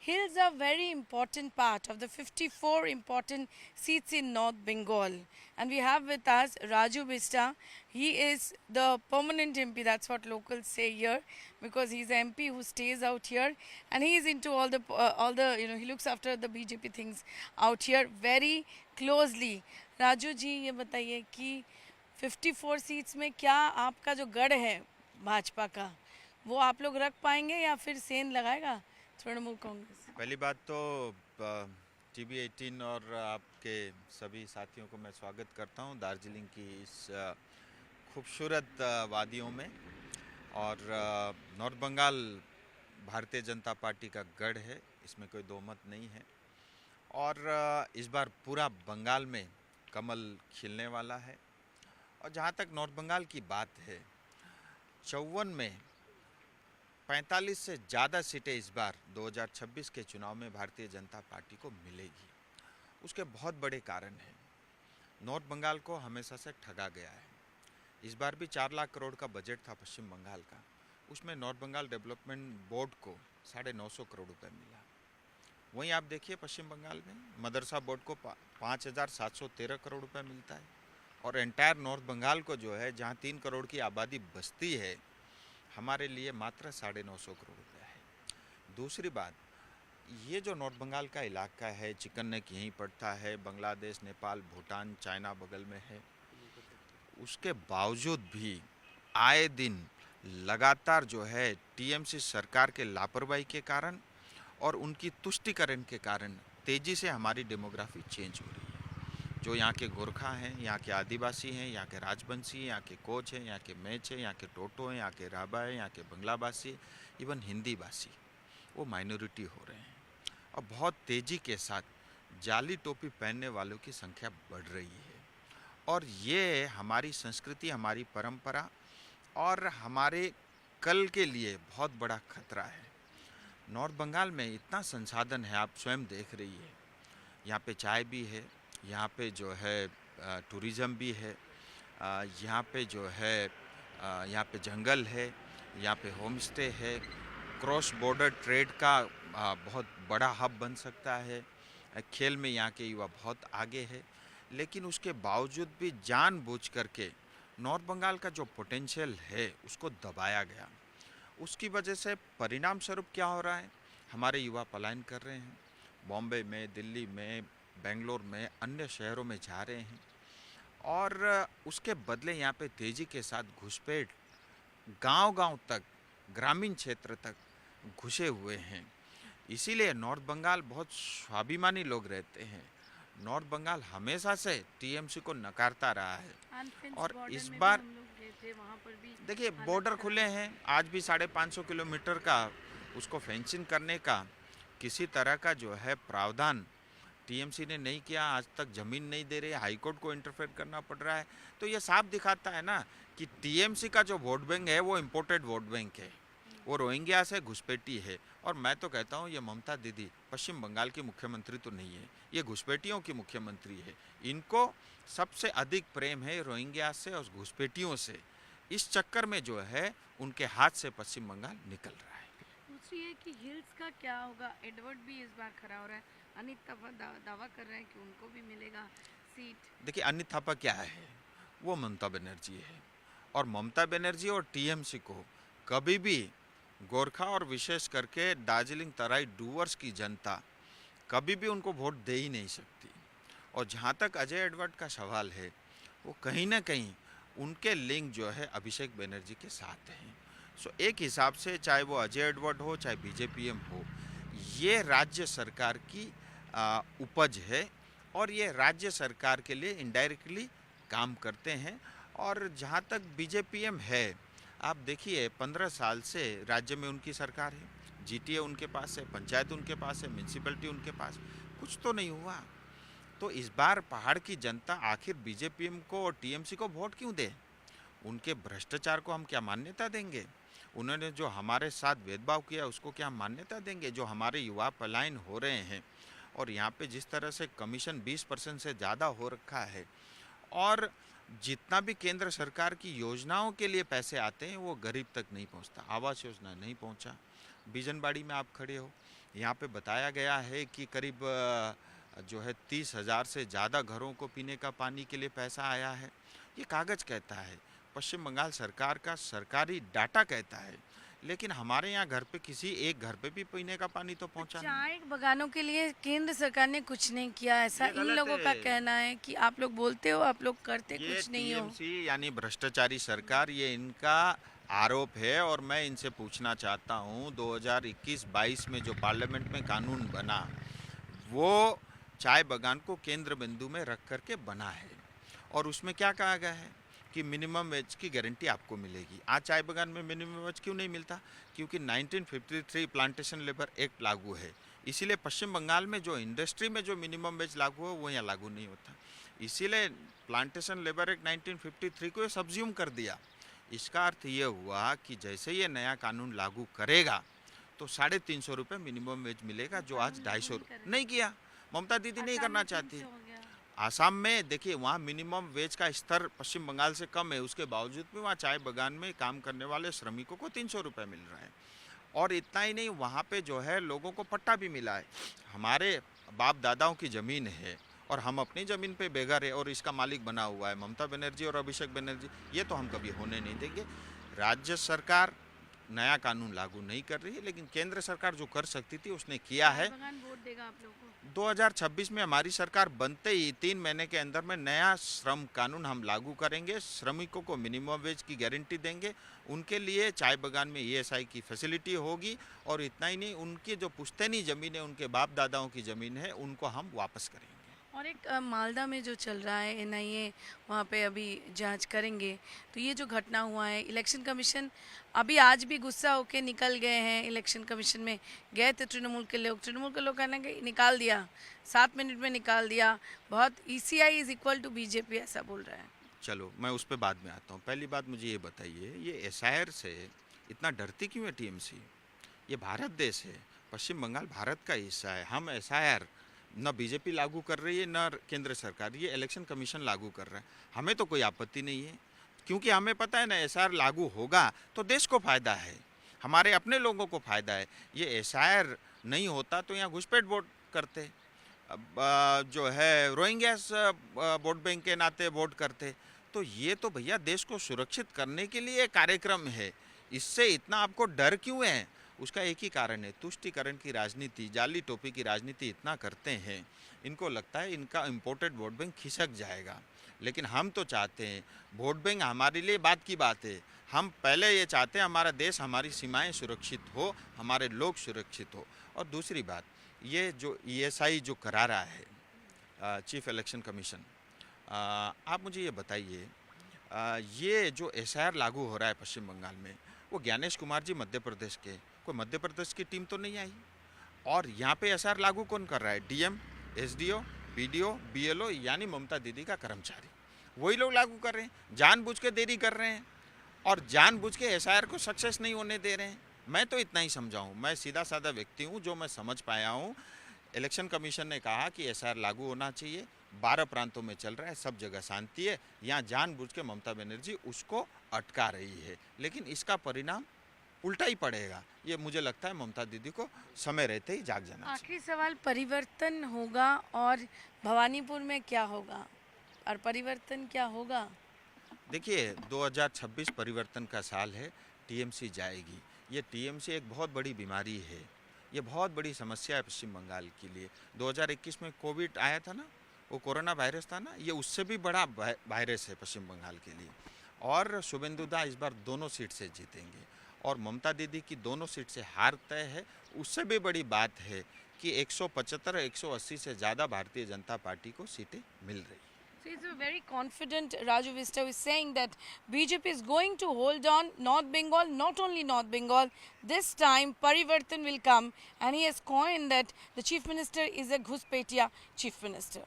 hills are very important part of the 54 important seats in North Bengal. And we have with us Raju Bista. He is the permanent MP, that's what locals say here, because he's an MP who stays out here, and he is into all the he looks after the BJP things out here very closely. Raju ji ये बताइए कि 54 seats में क्या आपका जो गढ़ है भाजपा का वो आप लोग रख पाएंगे या फिर सेंध लगाएगा तृणमूल कांग्रेस? पहली बात तो TB18 और आपके सभी साथियों को मैं स्वागत करता हूं दार्जिलिंग की इस खूबसूरत वादियों में। और नॉर्थ बंगाल भारतीय जनता पार्टी का गढ़ है, इसमें कोई दो मत नहीं है। और इस बार पूरा बंगाल में कमल खिलने वाला है। और जहां तक नॉर्थ बंगाल की बात है, 54 में 45 से ज़्यादा सीटें इस बार 2026 के चुनाव में भारतीय जनता पार्टी को मिलेगी। उसके बहुत बड़े कारण हैं। नॉर्थ बंगाल को हमेशा से ठगा गया है। इस बार भी 4 लाख करोड़ का बजट था पश्चिम बंगाल का, उसमें नॉर्थ बंगाल डेवलपमेंट बोर्ड को 950 करोड़ रुपए मिला। वहीं आप देखिए पश्चिम बंगाल में मदरसा बोर्ड को 5713 करोड़ रुपए मिलता है। और एंटायर नॉर्थ बंगाल को जो है, जहाँ 3 करोड़ की आबादी बसती है, हमारे लिए मात्र 950 करोड़ रुपए है। दूसरी बात, ये जो नॉर्थ बंगाल का इलाका है, चिकन नेक यहीं पड़ता है, बांग्लादेश, नेपाल, भूटान, चाइना बगल में है। उसके बावजूद भी आए दिन लगातार जो है TMC सरकार के लापरवाही के कारण और उनकी तुष्टिकरण के कारण तेज़ी से हमारी डेमोग्राफी चेंज हो रही है। जो यहाँ के गोरखा हैं, यहाँ के आदिवासी हैं, यहाँ के राजवंशी हैं, यहाँ के कोच हैं, यहाँ के मैच हैं, यहाँ के टोटो हैं, यहाँ के राबा हैं, यहाँ के बंगलाभाषी, इवन हिंदी भाषी, वो माइनॉरिटी हो रहे हैं। और बहुत तेज़ी के साथ जाली टोपी पहनने वालों की संख्या बढ़ रही है। और ये हमारी संस्कृति, हमारी परंपरा और हमारे कल के लिए बहुत बड़ा खतरा है। नॉर्थ बंगाल में इतना संसाधन है, आप स्वयं देख रही है। यहाँ पे चाय भी है, यहाँ पे जो है टूरिज़्म भी है, यहाँ पे जो है यहाँ पे जंगल है, यहाँ पे होम स्टे है, क्रॉस बॉर्डर ट्रेड का बहुत बड़ा हब बन सकता है। खेल में यहाँ के युवा बहुत आगे है। लेकिन उसके बावजूद भी जानबूझ करके नॉर्थ बंगाल का जो पोटेंशियल है उसको दबाया गया। उसकी वजह से परिणाम स्वरूप क्या हो रहा है, हमारे युवा पलायन कर रहे हैं। बॉम्बे में, दिल्ली में, बेंगलोर में, अन्य शहरों में जा रहे हैं। और उसके बदले यहाँ पे तेज़ी के साथ घुसपैठ गांव-गांव तक, ग्रामीण क्षेत्र तक घुसे हुए हैं। इसीलिए नॉर्थ बंगाल बहुत स्वाभिमानी लोग रहते हैं। नॉर्थ बंगाल हमेशा से TMC को नकारता रहा है। और इस बार देखिए बॉर्डर खुले हैं, आज भी 550 किलोमीटर का उसको फेंसिंग करने का किसी तरह का जो है प्रावधान TMC ने नहीं किया। आज तक ज़मीन नहीं दे रहे, हाईकोर्ट को इंटरफेयर करना पड़ रहा है। तो ये साफ दिखाता है ना कि TMC का जो वोट बैंक है वो इम्पोर्टेड वोट बैंक है, वो रोहिंग्या से घुसपैठी है। और मैं तो कहता हूँ ये ममता दीदी पश्चिम बंगाल की मुख्यमंत्री तो नहीं है, ये घुसपैठियों की मुख्यमंत्री है। इनको सबसे अधिक प्रेम है रोहिंग्या से और घुसपैठियों से। इस चक्कर में जो है उनके हाथ से पश्चिम बंगाल निकल रहा है। दूसरी है कि हिल्स का क्या होगा? एडवर्ड भी इस बार खड़ा हो रहा है, अनित थापा दावा कर रहे हैं कि उनको भी मिलेगा सीट। देखिए अनित थापा क्या है, वो ममता बनर्जी है। और ममता बनर्जी और TMC को कभी भी गोरखा और विशेष करके दार्जिलिंग तराई डूवर्स की जनता कभी भी उनको वोट दे ही नहीं सकती। और जहाँ तक अजय एडवर्ड का सवाल है, वो कहीं ना कहीं उनके लिंक जो है अभिषेक बनर्जी के साथ हैं। सो एक हिसाब से चाहे वो अजय एडवर्ड हो, चाहे BJPM हो, ये राज्य सरकार की उपज है और ये राज्य सरकार के लिए इनडायरेक्टली काम करते हैं। और जहाँ तक BJPM है, आप देखिए 15 साल से राज्य में उनकी सरकार है, GTA उनके पास है, पंचायत उनके पास है, म्यूनसिपैलिटी उनके पास, कुछ तो नहीं हुआ। तो इस बार पहाड़ की जनता आखिर BJPM को और TMC को वोट क्यों दे? उनके भ्रष्टाचार को हम क्या मान्यता देंगे? उन्होंने जो हमारे साथ भेदभाव किया उसको क्या हम मान्यता देंगे? जो हमारे युवा पलायन हो रहे हैं और यहाँ पे जिस तरह से कमीशन 20% से ज़्यादा हो रखा है, और जितना भी केंद्र सरकार की योजनाओं के लिए पैसे आते हैं वो गरीब तक नहीं पहुँचता। आवास योजना नहीं पहुँचा, बिजनबाड़ी में आप खड़े हो, यहाँ पे बताया गया है कि करीब जो है 30,000 से ज़्यादा घरों को पीने का पानी के लिए पैसा आया है। ये कागज़ कहता है, पश्चिम बंगाल सरकार का सरकारी डाटा कहता है, लेकिन हमारे यहाँ घर पे किसी एक घर पे भी पीने का पानी तो पहुँचा नहीं। चाय बगानों के लिए केंद्र सरकार ने कुछ नहीं किया, ऐसा ये इन गलत लोगों का है। कहना है कि आप लोग बोलते हो, आप लोग करते ये कुछ नहीं हो। टीएमसी यानी भ्रष्टाचारी सरकार, ये इनका आरोप है और मैं इनसे पूछना चाहता हूँ 2021-22 में जो पार्लियामेंट में कानून बना वो चाय बगान को केंद्र बिंदु में रख करके बना है और उसमें क्या कहा गया है कि मिनिमम वेज की गारंटी आपको मिलेगी। आज चाय बगान में मिनिमम वेज क्यों नहीं मिलता? क्योंकि 1953 प्लांटेशन लेबर एक्ट लागू है, इसीलिए पश्चिम बंगाल में जो इंडस्ट्री में जो मिनिमम वेज लागू है वो यहाँ लागू नहीं होता। इसीलिए प्लांटेशन लेबर एक्ट 1953 को सब्ज्यूम कर दिया। इसका अर्थ ये हुआ कि जैसे ये नया कानून लागू करेगा तो 350 रुपये मिनिमम वेज मिलेगा, जो आज 250 नहीं किया। ममता दीदी नहीं करना चाहती। आसाम में देखिए वहाँ मिनिमम वेज का स्तर पश्चिम बंगाल से कम है, उसके बावजूद भी वहाँ चाय बगान में काम करने वाले श्रमिकों को 300 रुपये मिल रहा है। और इतना ही नहीं, वहाँ पे जो है लोगों को पट्टा भी मिला है। हमारे बाप दादाओं की ज़मीन है और हम अपनी ज़मीन पे बेघर है और इसका मालिक बना हुआ है ममता बनर्जी और अभिषेक बनर्जी। ये तो हम कभी होने नहीं देंगे। राज्य सरकार नया कानून लागू नहीं कर रही है, लेकिन केंद्र सरकार जो कर सकती थी उसने किया है। वोट देगा आप लोगों को? 2026 में हमारी सरकार बनते ही 3 महीने के अंदर में नया श्रम कानून हम लागू करेंगे। श्रमिकों को मिनिमम वेज की गारंटी देंगे, उनके लिए चाय बगान में ईएसआई की फैसिलिटी होगी और इतना ही नहीं, उनकी जो पुश्तैनी ज़मीन है, उनके बाप दादाओं की ज़मीन है, उनको हम वापस करेंगे। और एक मालदा में जो चल रहा है, एनआईए वहाँ पे अभी जांच करेंगे, तो ये जो घटना हुआ है, इलेक्शन कमीशन अभी आज भी गुस्सा होके निकल गए हैं। इलेक्शन कमीशन में गए थे तृणमूल के लोग कहना कि निकाल दिया, 7 मिनट में निकाल दिया, बहुत ECI is equal to BJP ऐसा बोल रहा है। चलो मैं उस पर बाद में आता हूँ। पहली बात मुझे ये बताइए, ये एसआईआर से इतना डरती क्यों है टीएमसी? ये भारत देश है, पश्चिम बंगाल भारत का हिस्सा है। हम एसआईआर न बीजेपी लागू कर रही है न केंद्र सरकार, ये इलेक्शन कमीशन लागू कर रहा है। हमें तो कोई आपत्ति नहीं है, क्योंकि हमें पता है ना एसआईआर लागू होगा तो देश को फ़ायदा है, हमारे अपने लोगों को फ़ायदा है। ये एसआईआर नहीं होता तो यहाँ घुसपैठ वोट करते, जो है रोहिंग्यास वोट बैंक के नाते वोट करते। तो ये तो भैया देश को सुरक्षित करने के लिए कार्यक्रम है, इससे इतना आपको डर क्यों है? उसका एक ही कारण है, तुष्टीकरण की राजनीति, जाली टोपी की राजनीति इतना करते हैं, इनको लगता है इनका इम्पोर्टेड वोट बैंक खिसक जाएगा। लेकिन हम तो चाहते हैं, वोट बैंक हमारे लिए बात की बात है, हम पहले ये चाहते हैं हमारा देश, हमारी सीमाएं सुरक्षित हो, हमारे लोग सुरक्षित हो। और दूसरी बात, ये जो ईएसआई जो करा रहा है चीफ इलेक्शन कमीशन, आप मुझे ये बताइए, ये जो एसआईआर लागू हो रहा है पश्चिम बंगाल में, वो ज्ञानेश कुमार जी मध्य प्रदेश के, कोई मध्य प्रदेश की टीम तो नहीं आई। और यहाँ पे एसआईआर लागू कौन कर रहा है? डीएम, एसडीओ, बीडीओ, बीएलओ यानी ममता दीदी का कर्मचारी, वही लोग लागू कर रहे हैं। जानबूझ के देरी कर रहे हैं और जानबूझ के एसआईआर को सक्सेस नहीं होने दे रहे हैं। मैं तो इतना ही समझाऊँ, मैं सीधा साधा व्यक्ति हूँ, जो मैं समझ पाया हूँ, इलेक्शन कमीशन ने कहा कि एसआईआर लागू होना चाहिए, 12 प्रांतों में चल रहा है, सब जगह शांति है, यहाँ जानबूझ के ममता बनर्जी उसको अटका रही है, लेकिन इसका परिणाम उल्टा ही पड़ेगा। ये मुझे लगता है ममता दीदी को समय रहते ही जाग जाना चाहिए। आखिरी सवाल, परिवर्तन होगा और भवानीपुर में क्या होगा, और परिवर्तन क्या होगा? देखिए 2026 परिवर्तन का साल है, टीएमसी जाएगी। ये टीएमसी एक बहुत बड़ी बीमारी है, ये बहुत बड़ी समस्या है पश्चिम बंगाल के लिए। 2021 में कोविड आया था ना, वो कोरोना वायरस था ना, ये उससे भी बड़ा वायरस है पश्चिम बंगाल के लिए। और शुभेंदु दा इस बार दोनों सीट से जीतेंगे और ममता दीदी की दोनों सीट से हार तय है। उससे भी बड़ी बात है कि 175-180 से ज़्यादा भारतीय जनता पार्टी को सीटें मिल रही। So he's very confident. Raju Vista is saying that BJP is going to hold on North Bengal, not only North Bengal. This time Parivartan will come, and he has coined that the chief minister is a Ghuspetia chief minister.